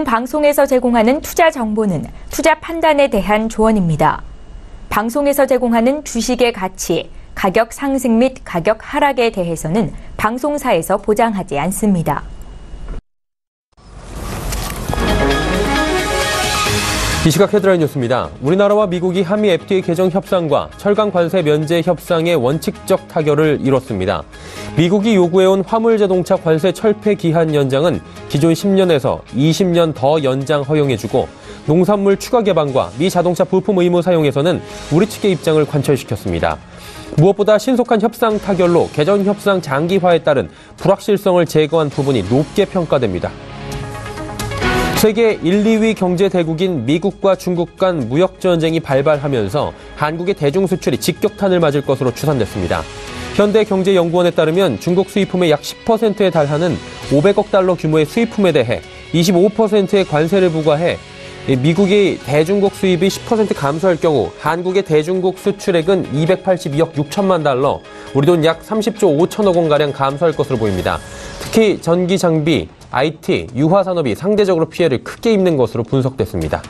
방송에서 제공하는 투자 정보는 투자 판단에 대한 조언입니다. 방송에서 제공하는 주식의 가치, 가격 상승 및 가격 하락에 대해서는 방송사에서 보장하지 않습니다. 이 시각 헤드라인 뉴스입니다. 우리나라와 미국이 한미 FTA 개정 협상과 철강 관세 면제 협상의 원칙적 타결을 이뤘습니다. 미국이 요구해온 화물자동차 관세 철폐 기한 연장은 기존 10년에서 20년 더 연장 허용해주고 농산물 추가 개방과 미 자동차 부품 의무 사용에서는 우리 측의 입장을 관철시켰습니다. 무엇보다 신속한 협상 타결로 개정 협상 장기화에 따른 불확실성을 제거한 부분이 높게 평가됩니다. 세계 1, 2위 경제 대국인 미국과 중국 간 무역전쟁이 발발하면서 한국의 대중수출이 직격탄을 맞을 것으로 추산됐습니다. 현대경제연구원에 따르면 중국 수입품의 약 10%에 달하는 500억 달러 규모의 수입품에 대해 25%의 관세를 부과해 미국의 대중국 수입이 10% 감소할 경우 한국의 대중국 수출액은 282억 6천만 달러, 우리 돈 약 30조 5천억 원가량 감소할 것으로 보입니다. 특히 전기 장비, IT, 유화산업이 상대적으로 피해를 크게 입는 것으로 분석됐습니다.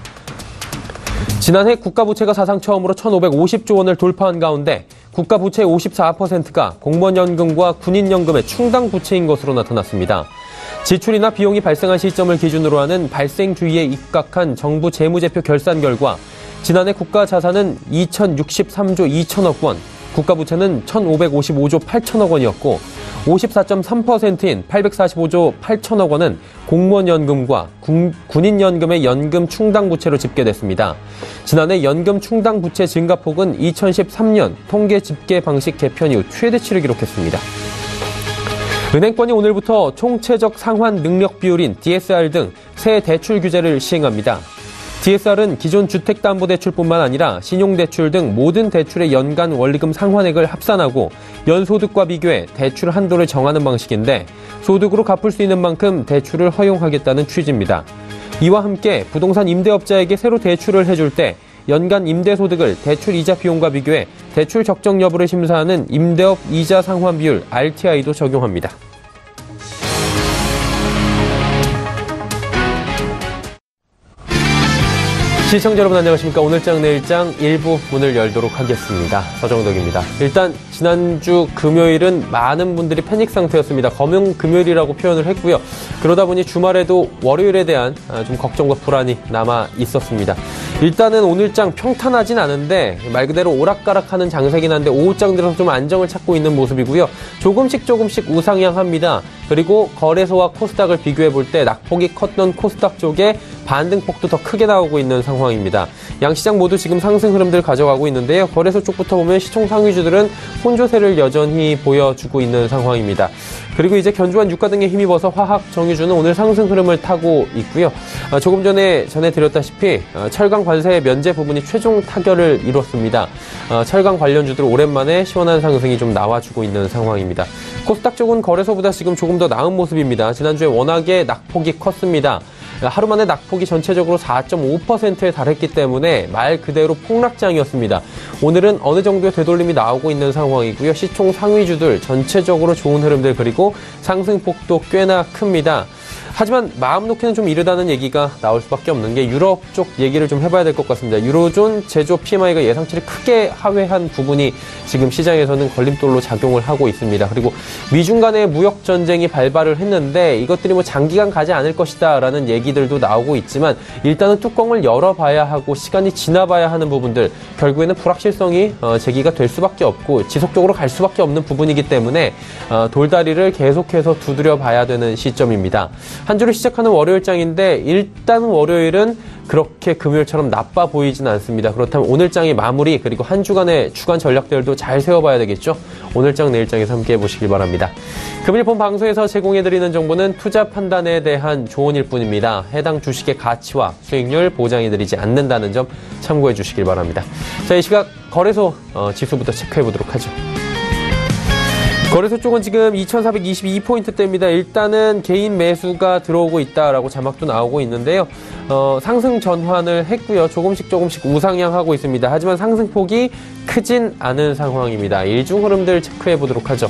지난해 국가부채가 사상 처음으로 1,550조 원을 돌파한 가운데 국가부채의 54%가 공무원연금과 군인연금의 충당 부채인 것으로 나타났습니다. 지출이나 비용이 발생한 시점을 기준으로 하는 발생주의에 입각한 정부 재무제표 결산 결과 지난해 국가 자산은 2,063조 2천억 원, 국가부채는 1,555조 8천억 원이었고 54.3%인 845조 8천억 원은 공무원연금과 군인연금의 연금 충당 부채로 집계됐습니다. 지난해 연금 충당 부채 증가폭은 2013년 통계 집계 방식 개편 이후 최대치를 기록했습니다. 은행권이 오늘부터 총체적 상환 능력 비율인 DSR 등 새 대출 규제를 시행합니다. DSR은 기존 주택담보대출뿐만 아니라 신용대출 등 모든 대출의 연간 원리금 상환액을 합산하고 연소득과 비교해 대출 한도를 정하는 방식인데 소득으로 갚을 수 있는 만큼 대출을 허용하겠다는 취지입니다. 이와 함께 부동산 임대업자에게 새로 대출을 해줄 때 연간 임대소득을 대출 이자 비용과 비교해 대출 적정 여부를 심사하는 임대업 이자 상환 비율 RTI도 적용합니다. 시청자 여러분 안녕하십니까. 오늘장 내일장 일부 문을 열도록 하겠습니다. 서정덕입니다. 일단 지난주 금요일은 많은 분들이 패닉 상태였습니다. 검은 금요일이라고 표현을 했고요. 그러다 보니 주말에도 월요일에 대한 좀 걱정과 불안이 남아 있었습니다. 일단은 오늘장 평탄하진 않은데 말 그대로 오락가락하는 장세긴 한데 오후장 들어서 좀 안정을 찾고 있는 모습이고요. 조금씩 우상향합니다. 그리고 거래소와 코스닥을 비교해 볼 때 낙폭이 컸던 코스닥 쪽에 반등폭도 더 크게 나오고 있는 상황입니다. 양시장 모두 지금 상승 흐름들 가져가고 있는데요. 거래소 쪽부터 보면 시총 상위주들은 혼조세를 여전히 보여주고 있는 상황입니다. 그리고 이제 견조한 유가 등에 힘입어서 화학, 정유주는 오늘 상승 흐름을 타고 있고요. 조금 전에 전해드렸다시피 철강 관세 면제 부분이 최종 타결을 이뤘습니다. 철강 관련주들 오랜만에 시원한 상승이 좀 나와주고 있는 상황입니다. 코스닥 쪽은 거래소보다 지금 조금 더 나은 모습입니다. 지난주에 워낙에 낙폭이 컸습니다. 하루 만에 낙폭이 전체적으로 4.5%에 달했기 때문에 말 그대로 폭락장이었습니다. 오늘은 어느 정도의 되돌림이 나오고 있는 상황이고요. 시총 상위주들 전체적으로 좋은 흐름들 그리고 상승폭도 꽤나 큽니다. 하지만 마음 놓기는 좀 이르다는 얘기가 나올 수밖에 없는 게 유럽 쪽 얘기를 좀 해봐야 될 것 같습니다. 유로존 제조업 PMI가 예상치를 크게 하회한 부분이 지금 시장에서는 걸림돌로 작용을 하고 있습니다. 그리고 미중 간의 무역 전쟁이 발발을 했는데 이것들이 뭐 장기간 가지 않을 것이다라는 얘기들도 나오고 있지만 일단은 뚜껑을 열어봐야 하고 시간이 지나봐야 하는 부분들 결국에는 불확실성이 제기가 될 수밖에 없고 지속적으로 갈 수밖에 없는 부분이기 때문에 돌다리를 계속해서 두드려봐야 되는 시점입니다. 한 주를 시작하는 월요일장인데 일단 월요일은 그렇게 금요일처럼 나빠 보이진 않습니다. 그렇다면 오늘장의 마무리 그리고 한 주간의 주간 전략들도 잘 세워봐야 되겠죠. 오늘장 내일장에서 함께 해보시길 바랍니다. 금일 본 방송에서 제공해드리는 정보는 투자 판단에 대한 조언일 뿐입니다. 해당 주식의 가치와 수익률 보장해드리지 않는다는 점 참고해 주시길 바랍니다. 자, 이 시각 거래소 지수부터 체크해보도록 하죠. 거래소 쪽은 지금 2422포인트대입니다. 일단은 개인 매수가 들어오고 있다라고 자막도 나오고 있는데요. 상승 전환을 했고요. 조금씩 우상향하고 있습니다. 하지만 상승폭이 크진 않은 상황입니다. 일중 흐름들 체크해 보도록 하죠.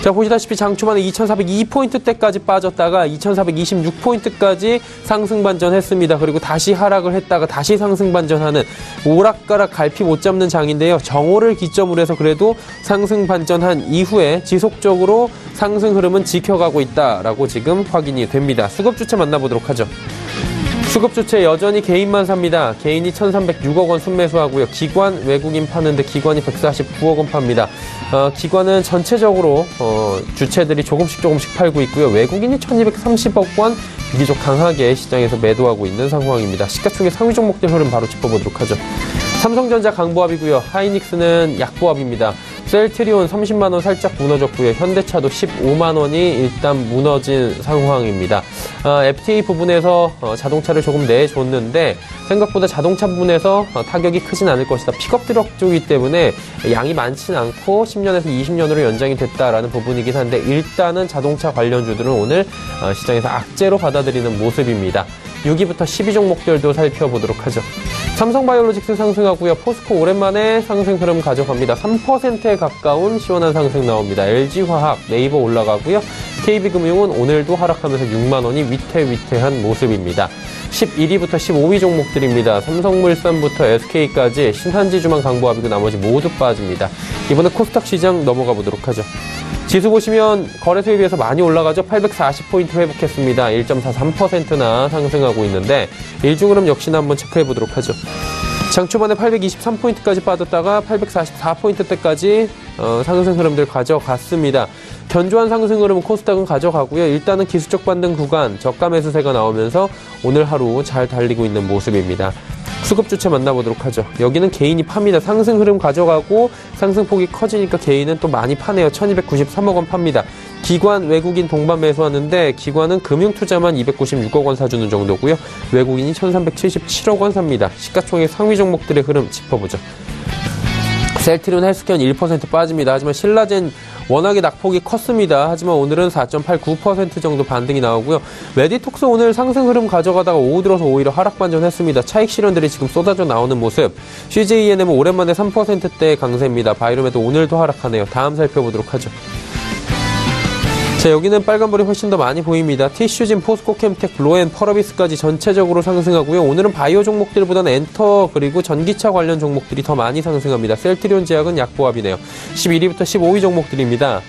자, 자, 보시다시피 장 초반에 2402포인트대까지 빠졌다가 2426포인트까지 상승 반전했습니다. 그리고 다시 하락을 했다가 다시 상승 반전하는 오락가락 갈피 못 잡는 장인데요. 정오를 기점으로 해서 그래도 상승 반전한 이후에 지속적으로 상승 흐름은 지켜가고 있다라고 지금 확인이 됩니다. 수급 주체 만나보도록 하죠. 수급 주체 여전히 개인만 삽니다. 개인이 1,306억 원 순매수하고요. 기관 외국인 파는데 기관이 149억 원 팝니다. 기관은 전체적으로 주체들이 조금씩 팔고 있고요. 외국인이 1,230억 원 비교적 강하게 시장에서 매도하고 있는 상황입니다. 시가총액 상위 종목들 흐름 바로 짚어보도록 하죠. 삼성전자 강보합이고요. 하이닉스는 약보합입니다. 셀트리온 30만 원 살짝 무너졌고요. 현대차도 15만 원이 일단 무너진 상황입니다. FTA 부분에서 자동차를 조금 내줬는데 생각보다 자동차 부분에서 타격이 크진 않을 것이다. 픽업 트럭 쪽이기 때문에 양이 많지는 않고 10년에서 20년으로 연장이 됐다라는 부분이긴 한데 일단은 자동차 관련주들은 오늘 시장에서 악재로 받아들이는 모습입니다. 6위부터 10위 종목들도 살펴보도록 하죠. 삼성바이오로직스 상승하고요. 포스코 오랜만에 상승 흐름 가져갑니다. 3%에 가까운 시원한 상승 나옵니다. LG화학, 네이버 올라가고요. KB금융은 오늘도 하락하면서 6만 원이 위태위태한 모습입니다. 11위부터 15위 종목들입니다. 삼성물산부터 SK까지 신한지주만 강보합이고 나머지 모두 빠집니다. 이번에 코스닥 시장 넘어가 보도록 하죠. 지수 보시면 거래소에 비해서 많이 올라가죠. 840포인트 회복했습니다. 1.43%나 상승하고 있는데 일중 흐름 역시나 한번 체크해 보도록 하죠. 장 초반에 823포인트까지 빠졌다가 844포인트대까지 상승 흐름들 가져갔습니다. 견조한 상승 흐름은 코스닥은 가져가고요. 일단은 기술적 반등 구간 저가 매수세가 나오면서 오늘 하루 잘 달리고 있는 모습입니다. 수급 주체 만나보도록 하죠. 여기는 개인이 팝니다. 상승 흐름 가져가고 상승폭이 커지니까 개인은 또 많이 파네요. 1293억 원 팝니다. 기관, 외국인 동반 매수하는데 기관은 금융투자만 296억 원 사주는 정도고요. 외국인이 1377억 원 삽니다. 시가총액 상위 종목들의 흐름 짚어보죠. 셀트리온 헬스케어는 1% 빠집니다. 하지만 신라젠 워낙에 낙폭이 컸습니다. 하지만 오늘은 4.89% 정도 반등이 나오고요. 메디톡스 오늘 상승 흐름 가져가다가 오후 들어서 오히려 하락 반전했습니다. 차익 실현들이 지금 쏟아져 나오는 모습. CJENM은 오랜만에 3%대 강세입니다. 바이로메도 오늘도 하락하네요. 다음 살펴보도록 하죠. 자, 여기는 빨간불이 훨씬 더 많이 보입니다. 티슈진, 포스코, 캠텍, 블로엔, 펄어비스까지 전체적으로 상승하고요. 오늘은 바이오 종목들보다는 엔터 그리고 전기차 관련 종목들이 더 많이 상승합니다. 셀트리온 제약은 약보합이네요. 11위부터 15위 종목들입니다.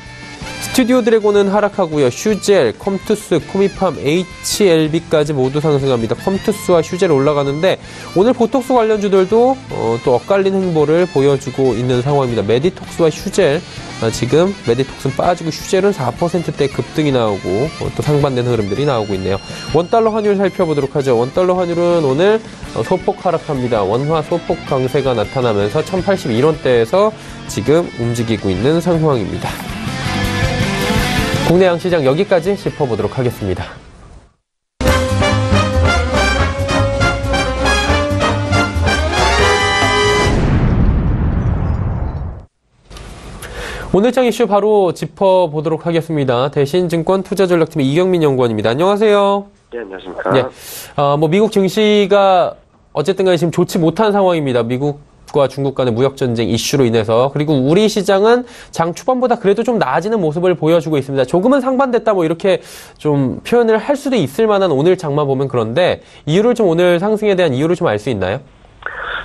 스튜디오 드래곤은 하락하고요. 슈젤, 컴투스, 코미팜, HLB까지 모두 상승합니다. 컴투스와 슈젤 올라가는데 오늘 보톡스 관련주들도 또 엇갈린 행보를 보여주고 있는 상황입니다. 메디톡스와 슈젤 지금 메디톡스는 빠지고 슈젤은 4%대 급등이 나오고 또 상반된 흐름들이 나오고 있네요. 원달러 환율 살펴보도록 하죠. 원달러 환율은 오늘 소폭 하락합니다. 원화 소폭 강세가 나타나면서 1081원대에서 지금 움직이고 있는 상황입니다. 국내 양시장 여기까지 짚어보도록 하겠습니다. 오늘 장 이슈 바로 짚어보도록 하겠습니다. 대신증권 투자전략팀의 이경민 연구원입니다. 안녕하세요. 네, 안녕하십니까. 네, 미국 증시가 어쨌든 간에 지금 좋지 못한 상황입니다. 미국과 중국 간의 무역전쟁 이슈로 인해서. 그리고 우리 시장은 장 초반보다 그래도 좀 나아지는 모습을 보여주고 있습니다. 조금은 상반됐다 뭐 이렇게 좀 표현을 할 수도 있을 만한 오늘 장만 보면 그런데 이유를 좀 오늘 상승에 대한 이유를 좀 알 수 있나요?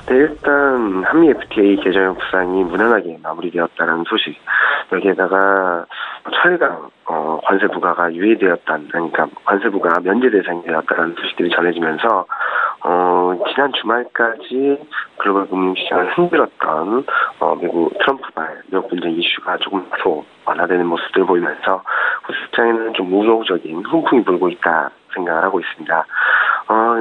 네, 일단 한미 FTA 개정 협상이 무난하게 마무리되었다는 소식. 여기에다가 철강 관세 부과가 유예되었다는, 그러니까 관세 부과 면제 대상이 되었다는 소식들이 전해지면서 지난 주말까지 글로벌 금융시장을 흔들었던 미국 트럼프발 미국 분쟁 이슈가 조금 다소 완화되는 모습들을 보이면서 시장에는 좀 우호적인 훈풍이 불고 있다 생각을 하고 있습니다.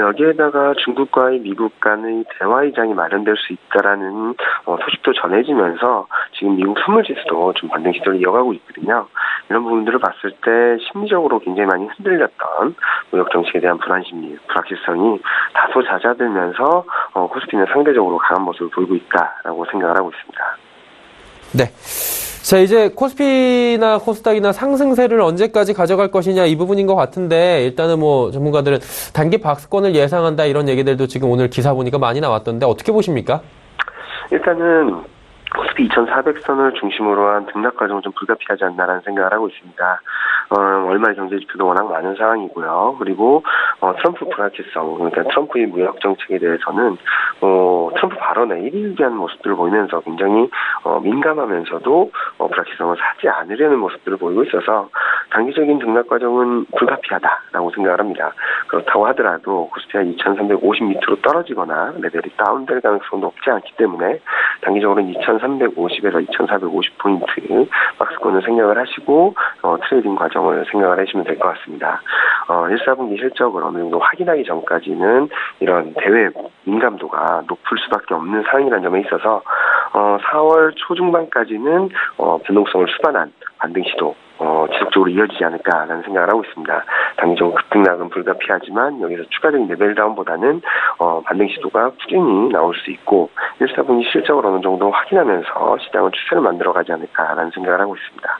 여기에다가 중국과의 미국 간의 대화의장이 마련될 수 있다라는 소식도 전해지면서 지금 미국 선물지수도 좀 반등 시도를 이어가고 있거든요. 이런 부분들을 봤을 때 심리적으로 굉장히 많이 흔들렸던 무역 정책에 대한 불안심리, 불확실성이 다소 잦아들면서 코스피는 상대적으로 강한 모습을 보이고 있다라고 생각을 하고 있습니다. 네. 자, 이제 코스피나 코스닥이나 상승세를 언제까지 가져갈 것이냐 이 부분인 것 같은데 일단은 뭐 전문가들은 단기 박스권을 예상한다 이런 얘기들도 지금 오늘 기사 보니까 많이 나왔던데 어떻게 보십니까? 일단은 코스피 2400선을 중심으로 한 등락 과정은 좀 불가피하지 않나라는 생각을 하고 있습니다. 월말 경제 지표도 워낙 많은 상황이고요. 그리고 트럼프 불확실성, 그러니까 트럼프의 무역 정책에 대해서는 트럼프 발언에 일일비한 모습들을 보이면서 굉장히 민감하면서도 불확실성을 사지 않으려는 모습들을 보이고 있어서 단기적인 등락 과정은 불가피하다라고 생각을 합니다. 그렇다고 하더라도 코스피가 2350 밑으로 떨어지거나 레벨이 다운될 가능성은 높지 않기 때문에 단기적으로는 2350에서 2450포인트 박스권을 생각을 하시고 트레이딩 과정을 생각을 하시면 될 것 같습니다. 1사분기 실적을 어느 정도 확인하기 전까지는 이런 대외 민감도가 높을 수밖에 없는 상황이라는 점에 있어서 4월 초중반까지는 변동성을 수반한 반등 시도 지속적으로 이어지지 않을까라는 생각을 하고 있습니다. 단기적으로 급등락은 불가피하지만 여기서 추가적인 레벨 다운보다는 반등 시도가 꾸준히 나올 수 있고 1사분기 실적을 어느 정도 확인하면서 시장은 추세를 만들어가지 않을까라는 생각을 하고 있습니다.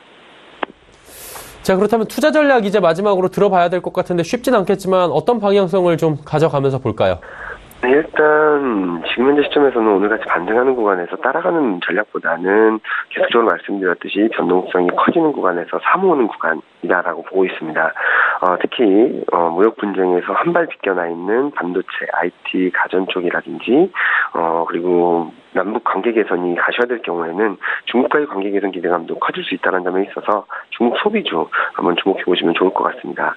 자, 그렇다면 투자 전략 이제 마지막으로 들어봐야 될 것 같은데 쉽진 않겠지만 어떤 방향성을 좀 가져가면서 볼까요? 네, 일단 지금 현재 시점에서는 오늘같이 반등하는 구간에서 따라가는 전략보다는 계속적으로 말씀드렸듯이 변동성이 커지는 구간에서 사모으는 구간이다라고 보고 있습니다. 특히 무역 분쟁에서 한 발 비껴나 있는 반도체, IT, 가전 쪽이라든지 그리고 남북 관계 개선이 가셔야될 경우에는 중국과의 관계 개선 기대감도 커질 수 있다는 점에 있어서 중국 소비주 한번 주목해 보시면 좋을 것 같습니다.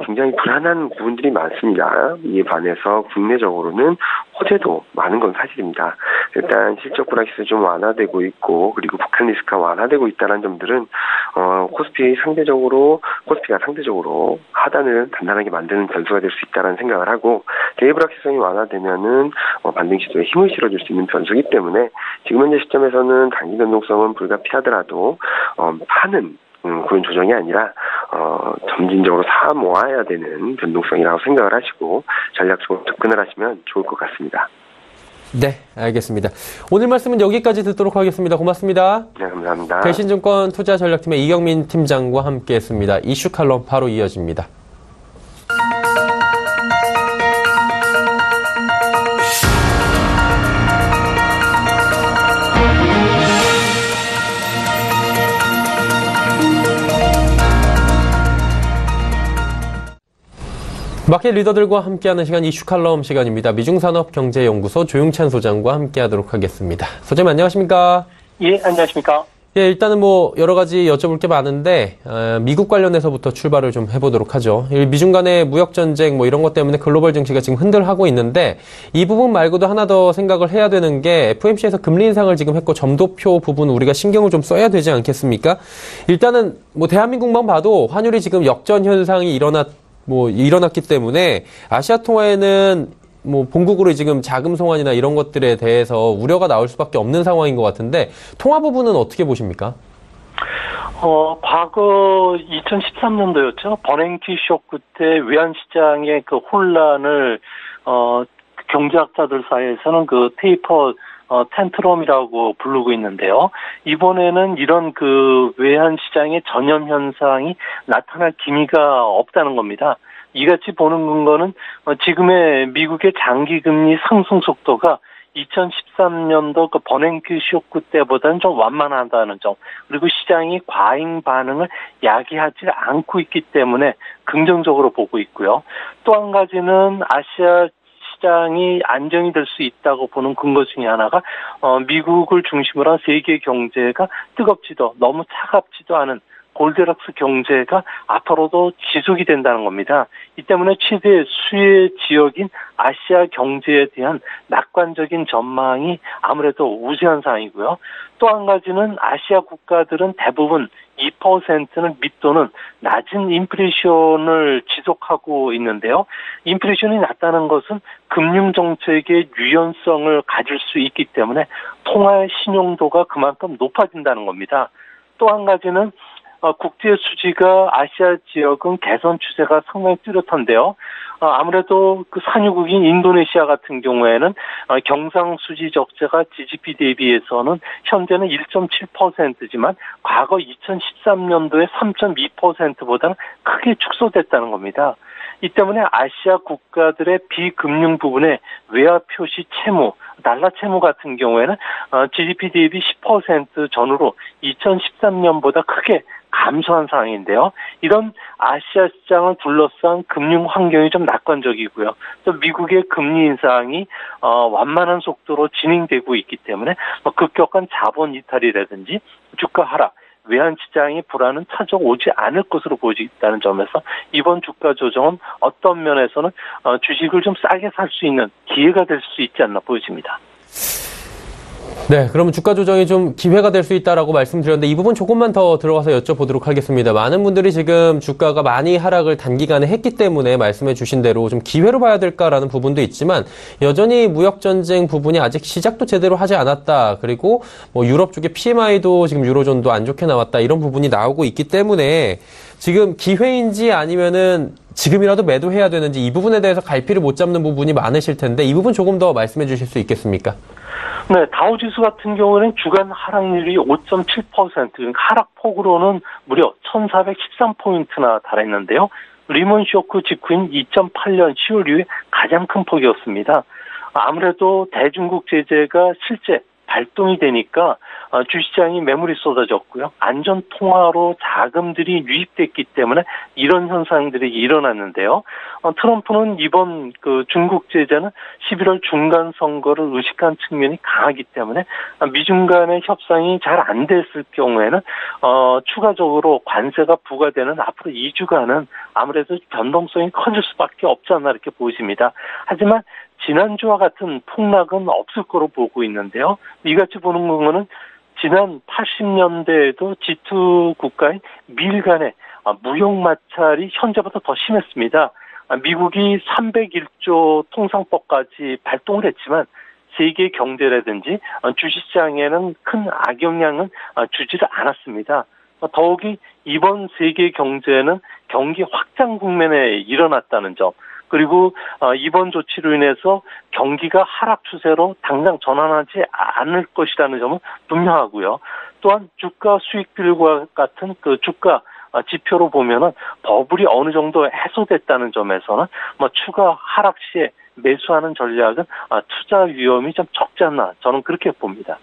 굉장히 불안한 부분들이 많습니다. 이에 반해서 국내적으로는 호재도 많은 건 사실입니다. 일단 실적 불확실성이 좀 완화되고 있고 그리고 북한 리스크가 완화되고 있다는 점들은 코스피가 상대적으로 하단을 단단하게 만드는 변수가 될 수 있다는 생각을 하고 대외 불확실성이 완화되면은 반등 시도에 힘을 실어줄 수 있는 변수이기 때문에 지금 현재 시점에서는 단기 변동성은 불가피하더라도 파는 그런 조정이 아니라 점진적으로 사 모아야 되는 변동성이라고 생각을 하시고 전략적으로 접근을 하시면 좋을 것 같습니다. 네, 알겠습니다. 오늘 말씀은 여기까지 듣도록 하겠습니다. 고맙습니다. 네, 감사합니다. 대신증권 투자전략팀의 이경민 팀장과 함께했습니다. 이슈 칼럼 바로 이어집니다. 마켓 리더들과 함께하는 시간 이슈 칼럼 시간입니다. 미중산업경제연구소 조용찬 소장과 함께하도록 하겠습니다. 소장님 안녕하십니까? 예, 안녕하십니까? 예, 일단은 여러 가지 여쭤볼 게 많은데 미국 관련해서부터 출발을 좀 해보도록 하죠. 미중 간의 무역 전쟁 이런 것 때문에 글로벌 증시가 지금 흔들하고 있는데 이 부분 말고도 하나 더 생각을 해야 되는 게 FOMC에서 금리 인상을 지금 했고 점도표 부분 우리가 신경을 좀 써야 되지 않겠습니까? 일단은 대한민국만 봐도 환율이 지금 역전 현상이 일어났기 때문에 아시아 통화에는 본국으로 지금 자금 송환이나 이런 것들에 대해서 우려가 나올 수밖에 없는 상황인 것 같은데 통화 부분은 어떻게 보십니까? 과거 2013년도였죠. 버냉키 쇼크 때 외환시장의 그 혼란을 경제학자들 사이에서는 그 테이퍼 텐트럼이라고 부르고 있는데요. 이번에는 이런 그 외환시장의 전염 현상이 나타날 기미가 없다는 겁니다. 이같이 보는 근거는 지금의 미국의 장기금리 상승 속도가 2013년도 그 버냉키 쇼크 때보다는 좀 완만하다는 점, 그리고 시장이 과잉 반응을 야기하지 않고 있기 때문에 긍정적으로 보고 있고요. 또 한 가지는 아시아 시장이 안정이 될 수 있다고 보는 근거 중에 하나가 미국을 중심으로 한 세계 경제가 뜨겁지도 너무 차갑지도 않은 골드락스 경제가 앞으로도 지속이 된다는 겁니다. 이 때문에 최대 수혜 지역인 아시아 경제에 대한 낙관적인 전망이 아무래도 우세한 상황이고요. 또 한 가지는 아시아 국가들은 대부분 2%는 밑도는 낮은 인플레이션을 지속하고 있는데요. 인플레이션이 낮다는 것은 금융정책의 유연성을 가질 수 있기 때문에 통화의 신용도가 그만큼 높아진다는 겁니다. 또 한 가지는 국제 수지가 아시아 지역은 개선 추세가 상당히 뚜렷한데요. 아무래도 그 산유국인 인도네시아 같은 경우에는 경상수지 적자가 GDP 대비해서는 현재는 1.7%지만 과거 2013년도에 3.2%보다는 크게 축소됐다는 겁니다. 이 때문에 아시아 국가들의 비금융 부분의 외화 표시 채무, 달러 채무 같은 경우에는 GDP 대비 10% 전후로 2013년보다 크게 감소한 상황인데요. 이런 아시아 시장을 둘러싼 금융 환경이 좀 낙관적이고요. 또 미국의 금리 인상이 완만한 속도로 진행되고 있기 때문에 급격한 자본 이탈이라든지 주가 하락, 외환시장의 불안은 찾아오지 않을 것으로 보이고 있다는 점에서 이번 주가 조정은 어떤 면에서는 주식을 좀 싸게 살 수 있는 기회가 될 수 있지 않나 보여집니다. 네, 그러면 주가 조정이 좀 기회가 될 수 있다라고 말씀드렸는데 이 부분 조금만 더 들어가서 여쭤보도록 하겠습니다. 많은 분들이 지금 주가가 많이 하락을 단기간에 했기 때문에 말씀해 주신 대로 좀 기회로 봐야 될까라는 부분도 있지만 여전히 무역전쟁 부분이 아직 시작도 제대로 하지 않았다. 그리고 뭐 유럽 쪽의 PMI도 지금 유로존도 안 좋게 나왔다. 이런 부분이 나오고 있기 때문에 지금 기회인지 아니면은 지금이라도 매도해야 되는지 이 부분에 대해서 갈피를 못 잡는 부분이 많으실 텐데 이 부분 조금 더 말씀해 주실 수 있겠습니까? 네, 다우지수 같은 경우는 주간 하락률이 5.7%, 그러니까 하락폭으로는 무려 1,413포인트나 달했는데요. 리먼 쇼크 직후인 2008년 10월 이후에 가장 큰 폭이었습니다. 아무래도 대중국 제재가 실제 발동이 되니까 주시장이 매물이 쏟아졌고요. 안전통화로 자금들이 유입됐기 때문에 이런 현상들이 일어났는데요. 트럼프는 이번 중국 제재는 11월 중간 선거를 의식한 측면이 강하기 때문에 미중 간의 협상이 잘 안 됐을 경우에는 추가적으로 관세가 부과되는 앞으로 2주간은 아무래도 변동성이 커질 수밖에 없지 않나 이렇게 보여집니다. 하지만 지난주와 같은 폭락은 없을 거로 보고 있는데요. 이같이 보는 거는 지난 80년대에도 G2 국가인 미일 간의 무역 마찰이 현재보다 더 심했습니다. 미국이 301조 통상법까지 발동을 했지만 세계 경제라든지 주식시장에는 큰 악영향은 주지를 않았습니다. 더욱이 이번 세계 경제는 경기 확장 국면에 일어났다는 점, 그리고 이번 조치로 인해서 경기가 하락 추세로 당장 전환하지 않을 것이라는 점은 분명하고요. 또한 주가 수익들과 같은 주가 지표로 보면은 버블이 어느 정도 해소됐다는 점에서는 추가 하락 시에 매수하는 전략은 투자 위험이 좀 적지 않나 저는 그렇게 봅니다.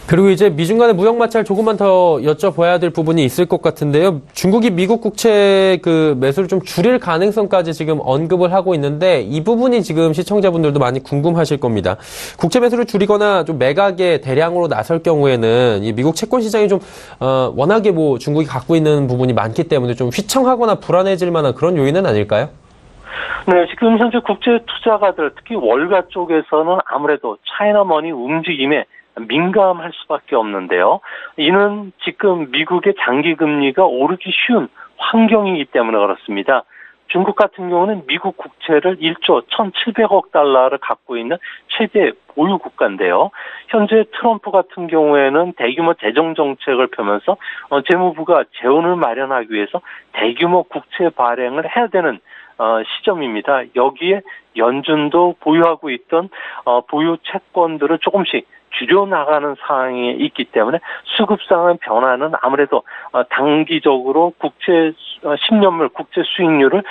그리고 이제 미중 간의 무역 마찰 조금만 더 여쭤봐야 될 부분이 있을 것 같은데요. 중국이 미국 국채 매수를 좀 줄일 가능성까지 지금 언급을 하고 있는데 이 부분이 지금 시청자분들도 많이 궁금하실 겁니다. 국채 매수를 줄이거나 좀 매각에 대량으로 나설 경우에는 이 미국 채권 시장이 좀 워낙에 중국이 갖고 있는 부분이 많기 때문에 좀 휘청하거나 불안해질 만한 그런 요인은 아닐까요? 네, 지금 현재 국제 투자가들 특히 월가 쪽에서는 아무래도 차이나머니 움직임에 민감할 수밖에 없는데요. 이는 지금 미국의 장기 금리가 오르기 쉬운 환경이기 때문에 그렇습니다. 중국 같은 경우는 미국 국채를 1조 1,700억 달러를 갖고 있는 최대 보유 국가인데요. 현재 트럼프 같은 경우에는 대규모 재정 정책을 펴면서 재무부가 재원을 마련하기 위해서 대규모 국채 발행을 해야 되는 시점입니다. 여기에 연준도 보유하고 있던 보유 채권들을 조금씩 줄여나가는 상황에 있기 때문에 수급상의 변화는 아무래도 단기적으로 국채 10년물 국채 수익률을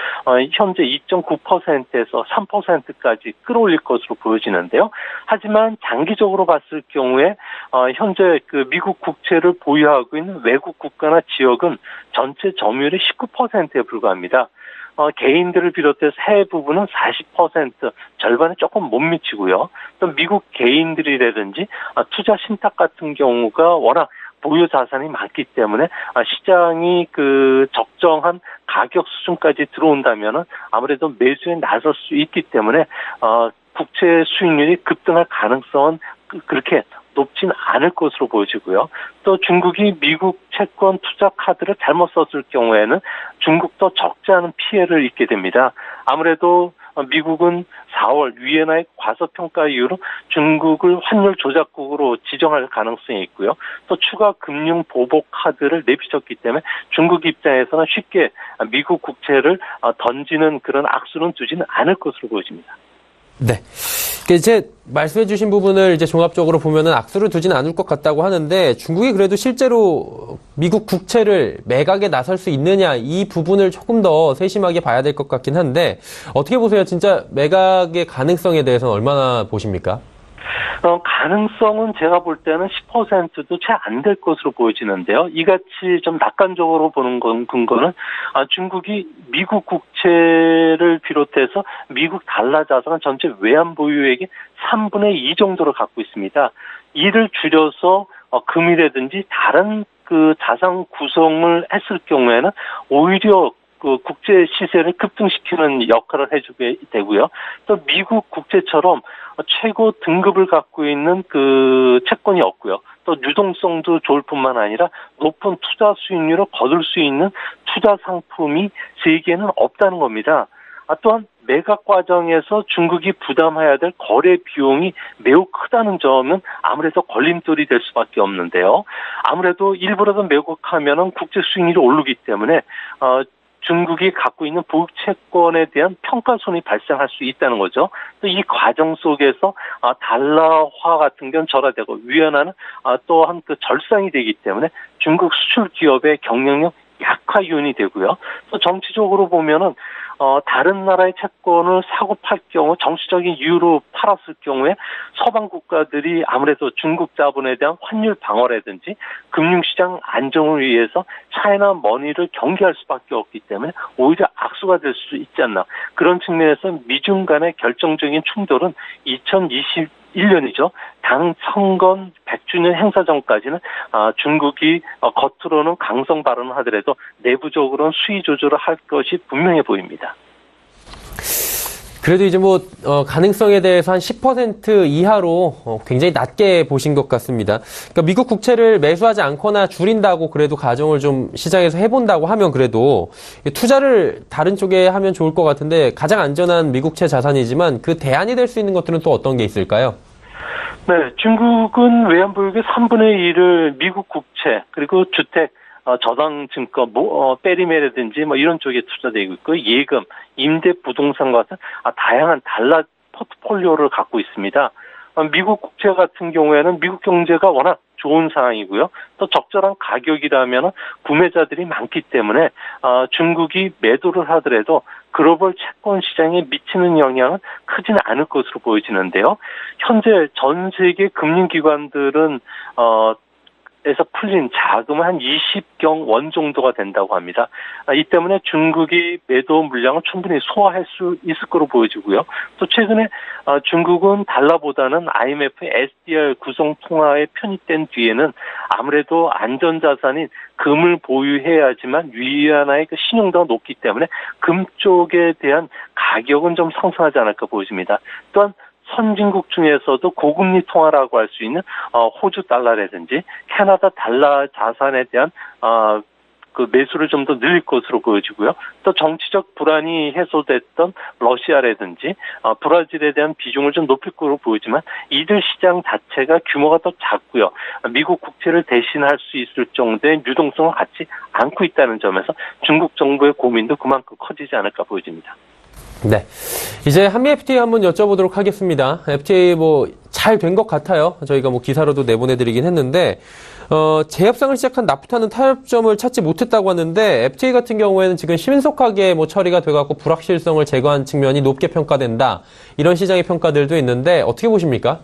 현재 2.9%에서 3%까지 끌어올릴 것으로 보여지는데요. 하지만 장기적으로 봤을 경우에 현재 미국 국채를 보유하고 있는 외국 국가나 지역은 전체 점유율의 19%에 불과합니다. 개인들을 비롯해서 해외 부분은 40%, 절반에 조금 못 미치고요. 또 미국 개인들이라든지 투자 신탁 같은 경우가 워낙 보유 자산이 많기 때문에 시장이 적정한 가격 수준까지 들어온다면은 아무래도 매수에 나설 수 있기 때문에 국채 수익률이 급등할 가능성은 그렇게 높진 않을 것으로 보여지고요. 또 중국이 미국 채권 투자 카드를 잘못 썼을 경우에는 중국도 적지 않은 피해를 입게 됩니다. 아무래도 미국은 4월 위엔화의 과소평가 이후로 중국을 환율 조작국으로 지정할 가능성이 있고요. 또 추가 금융 보복 카드를 내비쳤기 때문에 중국 입장에서는 쉽게 미국 국채를 던지는 그런 악수는 두지는 않을 것으로 보여집니다. 네. 이제 말씀해주신 부분을 이제 종합적으로 보면은 악수를 두지는 않을 것 같다고 하는데 중국이 그래도 실제로 미국 국채를 매각에 나설 수 있느냐 이 부분을 조금 더 세심하게 봐야 될 것 같긴 한데 어떻게 보세요? 진짜 매각의 가능성에 대해서는 얼마나 보십니까? 가능성은 제가 볼 때는 10%도 채 안 될 것으로 보여지는데요. 이같이 좀 낙관적으로 보는 근거는 중국이 미국 국채를 비롯해서 미국 달러 자산은 전체 외환 보유액의 3분의 2 정도를 갖고 있습니다. 이를 줄여서 금이라든지 다른 그 자산 구성을 했을 경우에는 오히려 그 국제 시세를 급등시키는 역할을 해주게 되고요. 또 미국 국채처럼 최고 등급을 갖고 있는 그 채권이 없고요. 또 유동성도 좋을 뿐만 아니라 높은 투자 수익률을 거둘 수 있는 투자 상품이 세계에는 없다는 겁니다. 또한 매각 과정에서 중국이 부담해야 될 거래 비용이 매우 크다는 점은 아무래도 걸림돌이 될 수밖에 없는데요. 아무래도 일부라도 매각하면은 국제 수익률이 오르기 때문에 중국이 갖고 있는 보유 채권에 대한 평가손이 발생할 수 있다는 거죠. 또 이 과정 속에서 달러화 같은 건 절하되고 위안화는 또한 그 절상이 되기 때문에 중국 수출 기업의 경쟁력 약화 요인이 되고요. 또 정치적으로 보면은 다른 나라의 채권을 사고 팔 경우 정치적인 이유로 팔았을 경우에 서방 국가들이 아무래도 중국 자본에 대한 환율 방어라든지 금융시장 안정을 위해서 차이나 머니를 경계할 수밖에 없기 때문에 오히려 악수가 될 수 있지 않나. 그런 측면에서 미중 간의 결정적인 충돌은 2021년이죠. 당 선거 100주년 행사 전까지는 중국이 겉으로는 강성 발언을 하더라도 내부적으로는 수위 조절을 할 것이 분명해 보입니다. 그래도 이제 가능성에 대해서 한 10% 이하로 굉장히 낮게 보신 것 같습니다. 그러니까 미국 국채를 매수하지 않거나 줄인다고 그래도 가정을 좀 시장에서 해본다고 하면 그래도 투자를 다른 쪽에 하면 좋을 것 같은데 가장 안전한 미국채 자산이지만 그 대안이 될 수 있는 것들은 또 어떤 게 있을까요? 네, 중국은 외환 보유액의 3분의 1을 미국 국채 그리고 주택 저당 증권, 빼리매라든지 이런 쪽에 투자되고 있고, 예금, 임대 부동산 같은 다양한 달러 포트폴리오를 갖고 있습니다. 미국 국채 같은 경우에는 미국 경제가 워낙 좋은 상황이고요. 또 적절한 가격이라면 구매자들이 많기 때문에 중국이 매도를 하더라도 글로벌 채권 시장에 미치는 영향은 크지는 않을 것으로 보여지는데요. 현재 전 세계 금융기관들은 에서 풀린 자금은 한 20경 원 정도가 된다고 합니다. 이 때문에 중국이 매도 물량을 충분히 소화할 수 있을 거로 보여지고요. 또 최근에 중국은 달러보다는 IMF의 SDR 구성 통화에 편입된 뒤에는 아무래도 안전자산인 금을 보유해야지만 위안화의 그 신용도가 높기 때문에 금 쪽에 대한 가격은 좀 상승하지 않을까 보여집니다. 또한 선진국 중에서도 고금리 통화라고 할 수 있는 호주 달러라든지 캐나다 달러 자산에 대한 그 매수를 좀 더 늘릴 것으로 보여지고요. 또 정치적 불안이 해소됐던 러시아라든지 브라질에 대한 비중을 좀 높일 것으로 보이지만 이들 시장 자체가 규모가 더 작고요. 미국 국채를 대신할 수 있을 정도의 유동성을 갖지 않고 있다는 점에서 중국 정부의 고민도 그만큼 커지지 않을까 보여집니다. 네. 이제 한미 FTA 한번 여쭤보도록 하겠습니다. FTA 잘 된 것 같아요. 저희가 기사로도 내보내드리긴 했는데, 재협상을 시작한 나프타는 타협점을 찾지 못했다고 하는데, FTA 같은 경우에는 지금 신속하게 처리가 돼갖고 불확실성을 제거한 측면이 높게 평가된다. 이런 시장의 평가들도 있는데, 어떻게 보십니까?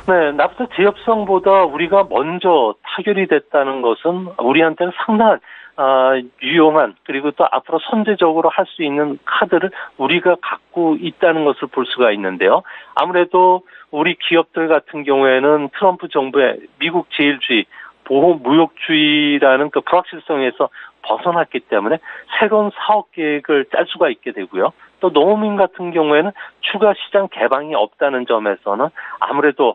네, 나프타 재협상보다 우리가 먼저 타결이 됐다는 것은 우리한테는 상당한 유용한 그리고 또 앞으로 선제적으로 할 수 있는 카드를 우리가 갖고 있다는 것을 볼 수가 있는데요. 아무래도 우리 기업들 같은 경우에는 트럼프 정부의 미국 제일주의, 보호무역주의라는 그 불확실성에서 벗어났기 때문에 새로운 사업 계획을 짤 수가 있게 되고요. 또 농업인 같은 경우에는 추가 시장 개방이 없다는 점에서는 아무래도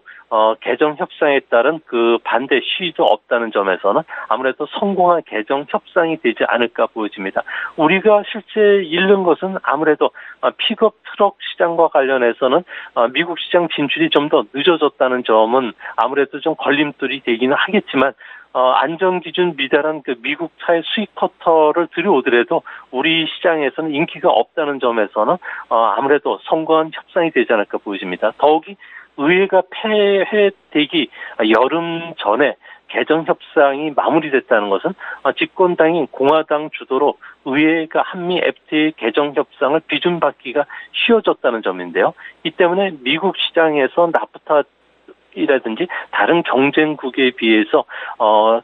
개정 협상에 따른 그 반대 시위도 없다는 점에서는 아무래도 성공한 개정 협상이 되지 않을까 보여집니다. 우리가 실제 잃는 것은 아무래도 픽업 트럭 시장과 관련해서는 미국 시장 진출이 좀 더 늦어졌다는 점은 아무래도 좀 걸림돌이 되기는 하겠지만 안전기준 미달한 그 미국 차의 수입 커터를 들여오더라도 우리 시장에서는 인기가 없다는 점에서는 아무래도 성공한 협상이 되지 않을까 보여집니다. 더욱이 의회가 폐회되기 여름 전에 개정 협상이 마무리됐다는 것은 집권당인 공화당 주도로 의회가 한미 FTA 개정 협상을 비준받기가 쉬워졌다는 점인데요. 이 때문에 미국 시장에서 나프타이라든지 다른 경쟁국에 비해서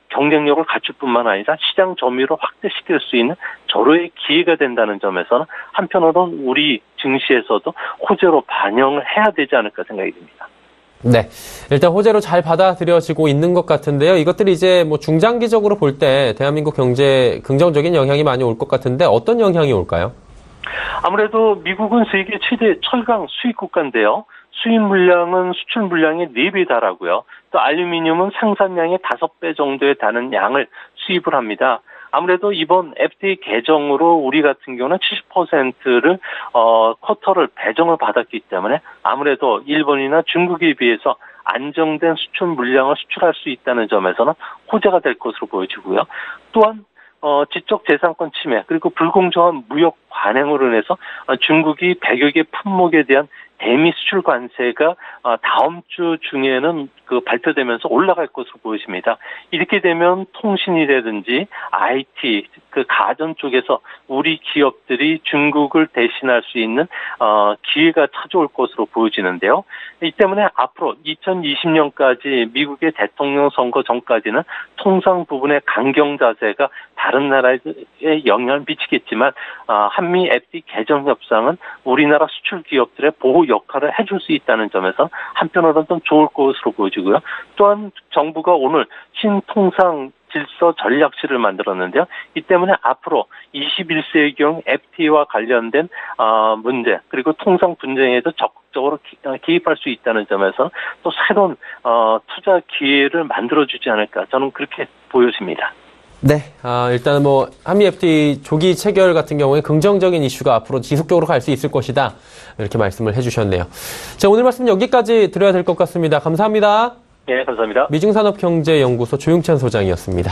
경쟁력을 갖출 뿐만 아니라 시장 점유율을 확대시킬 수 있는 절호의 기회가 된다는 점에서는 한편으로는 우리 증시에서도 호재로 반영을 해야 되지 않을까 생각이 듭니다. 네. 일단 호재로 잘 받아들여지고 있는 것 같은데요. 이것들이 이제 뭐 중장기적으로 볼 때 대한민국 경제에 긍정적인 영향이 많이 올 것 같은데 어떤 영향이 올까요? 아무래도 미국은 세계 최대 철강 수입 국가인데요. 수입 물량은 수출 물량의 4배 달하고요. 또 알루미늄은 생산량의 5배 정도에 달하는 양을 수입을 합니다. 아무래도 이번 FTA 개정으로 우리 같은 경우는 70%를 쿼터를 배정을 받았기 때문에 아무래도 일본이나 중국에 비해서 안정된 수출 물량을 수출할 수 있다는 점에서는 호재가 될 것으로 보여지고요. 또한 지적 재산권 침해 그리고 불공정한 무역 관행으로 인해서 중국이 100여 개 품목에 대한 대미 수출 관세가 다음 주 중에는 발표되면서 올라갈 것으로 보여집니다. 이렇게 되면 통신이라든지 IT, 가전 쪽에서 우리 기업들이 중국을 대신할 수 있는 기회가 찾아올 것으로 보여지는데요. 이 때문에 앞으로 2020년까지 미국의 대통령 선거 전까지는 통상 부분의 강경 자세가 다른 나라에 영향을 미치겠지만 한미 FTA 개정 협상은 우리나라 수출 기업들의 보호 역할을 해줄 수 있다는 점에서 한편으로는 좀 좋을 것으로 보여지고요. 또한 정부가 오늘 신통상 질서 전략실을 만들었는데요. 이 때문에 앞으로 21세기형 FTA와 관련된 문제 그리고 통상 분쟁에도 적극적으로 개입할 수 있다는 점에서 또 새로운 투자 기회를 만들어주지 않을까 저는 그렇게 보여집니다. 네, 일단 뭐 한미 FTA 조기 체결 같은 경우에 긍정적인 이슈가 앞으로 지속적으로 갈 수 있을 것이다 이렇게 말씀을 해주셨네요. 자, 오늘 말씀 여기까지 드려야 될 것 같습니다. 감사합니다. 네, 감사합니다. 미중산업경제연구소 조용찬 소장이었습니다.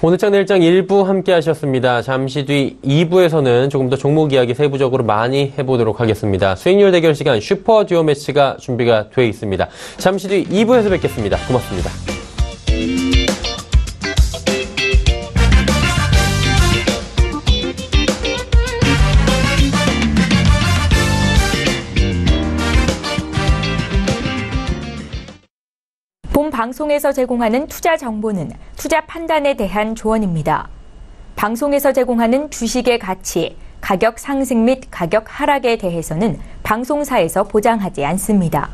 오늘장 내일장 1부 함께 하셨습니다. 잠시 뒤 2부에서는 조금 더 종목 이야기 세부적으로 많이 해보도록 하겠습니다. 수익률 대결 시간 슈퍼 듀오 매치가 준비가 돼 있습니다. 잠시 뒤 2부에서 뵙겠습니다. 고맙습니다. 본 방송에서 제공하는 투자 정보는 투자 판단에 대한 조언입니다. 방송에서 제공하는 주식의 가치, 가격 상승 및 가격 하락에 대해서는 방송사에서 보장하지 않습니다.